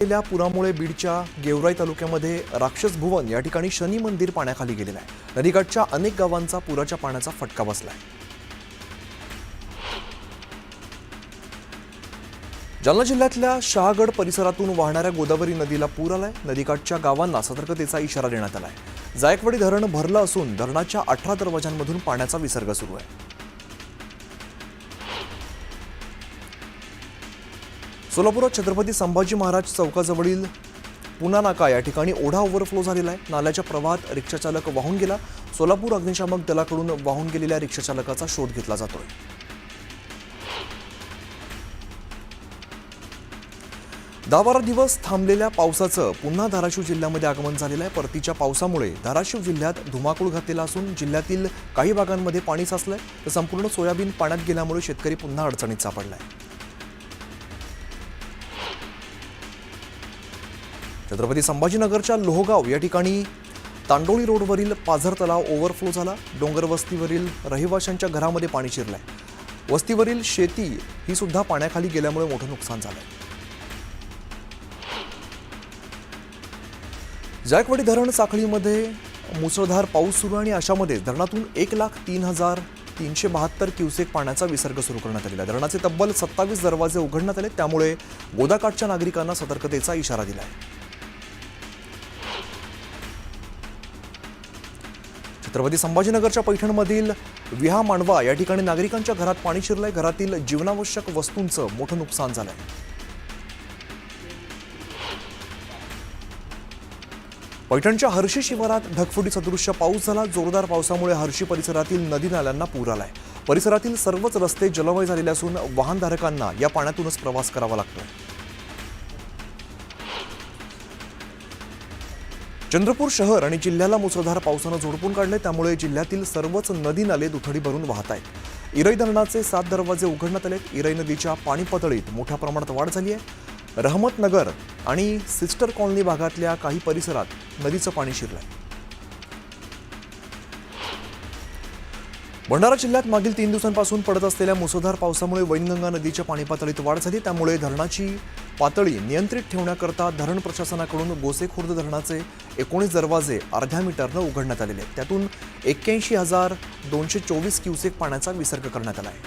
गेल्या पुरामुळे बीडच्या गेवराई तालुक्यामध्ये राक्षस भुवन या ठिकाणी शनी मंदिर पाण्याखाली गेलेलं आहे। नदीकाठच्या अनेक गावांचा पुराच्या पाण्याचा फटका बसलाय। जालना जिल्ह्यातल्या शहागड परिसरातून वाहणाऱ्या गोदावरी नदीला पूर आलाय। नदीकाठच्या गावांना सतर्कतेचा इशारा देण्यात आलाय। जायकवाडी धरण भरलं असून धरणाच्या 18 दरवाजांमधून पाण्याचा विसर्ग सुरू आहे। सोलापुरात छत्रपती संभाजी महाराज चौकाजवळील पुना नाका या ठिकाणी ओढा ओव्हरफ्लो झालेला आहे। नाल्याच्या प्रवाहात रिक्षाचालक वाहून गेला। सोलापूर अग्निशामक दलाकडून वाहून गेलेल्या रिक्षाचालकाचा शोध घेतला जातोय। 10-12 दिवस थांबलेल्या पावसाचं पुन्हा धाराशिव जिल्ह्यामध्ये आगमन झालेलं आहे। परतीच्या पावसामुळे धाराशिव जिल्ह्यात धुमाकूळ घातलेला असून जिल्ह्यातील काही भागांमध्ये पाणी साचलंय, तर संपूर्ण सोयाबीन पाण्यात गेल्यामुळे शेतकरी पुन्हा अडचणीत सापडलाय। छत्रपती संभाजीनगरच्या लोहगाव या ठिकाणी तांडोळी रोडवरील पाझर तलाव ओव्हरफ्लो झाला। डोंगर वस्तीवरील रहिवाशांच्या घरामध्ये पाणी शिरलंय। वस्तीवरील शेती ही सुद्धा पाण्याखाली गेल्यामुळे मोठं नुकसान झालंय। जायकवाडी धरण साखळीमध्ये मुसळधार पाऊस सुरू आणि अशामध्ये धरणातून 1,03,372 क्युसेक पाण्याचा विसर्ग सुरू करण्यात आलेला आहे। धरणाचे तब्बल 27 दरवाजे उघडण्यात आले, त्यामुळे गोदाकाठच्या नागरिकांना सतर्कतेचा इशारा दिला आहे। छत्रपती संभाजीनगरच्या पैठणमधील विहा मांडवा या ठिकाणी नागरिकांच्या घरात पाणी शिरलंय। घरातील जीवनावश्यक वस्तूंचं मोठं नुकसान झालंय। पैठणच्या हर्षी शिवारात ढगफुटी सदृश्य पाऊस झाला। जोरदार पावसामुळे हर्षी परिसरातील नदी नाल्यांना पूर आलाय। परिसरातील सर्वच रस्ते जलमय झालेले असून वाहनधारकांना या पाण्यातूनच प्रवास करावा लागतोय। चंद्रपूर शहर आणि जिल्ह्याला मुसळधार पावसानं झोडपून काढले, त्यामुळे जिल्ह्यातील सर्वच नदी नाले दुथडी भरून वाहत आहेत। इरई धरणाचे 7 दरवाजे उघडण्यात आलेत। इरई नदीच्या पाणी पातळीत मोठ्या प्रमाणात वाढ झाली आहे। रहमतनगर आणि सिस्टर कॉलनी भागातल्या काही परिसरात नदीचं पाणी शिरलंय। भंडारा जिल्ह्यात मागील 3 दिवसांपासून पडत असलेल्या मुसळधार पावसामुळे वैनगंगा नदीच्या पाणी पातळीत वाढ झाली, त्यामुळे धरणाची पातळी नियंत्रित ठेवण्याकरता धरण प्रशासनाकडून गोसेखुर्द धरणाचे 19 दरवाजे अर्ध्या मीटरनं उघडण्यात आलेले आहेत। त्यातून 81,224 क्युसेक पाण्याचा विसर्ग करण्यात आला आहे।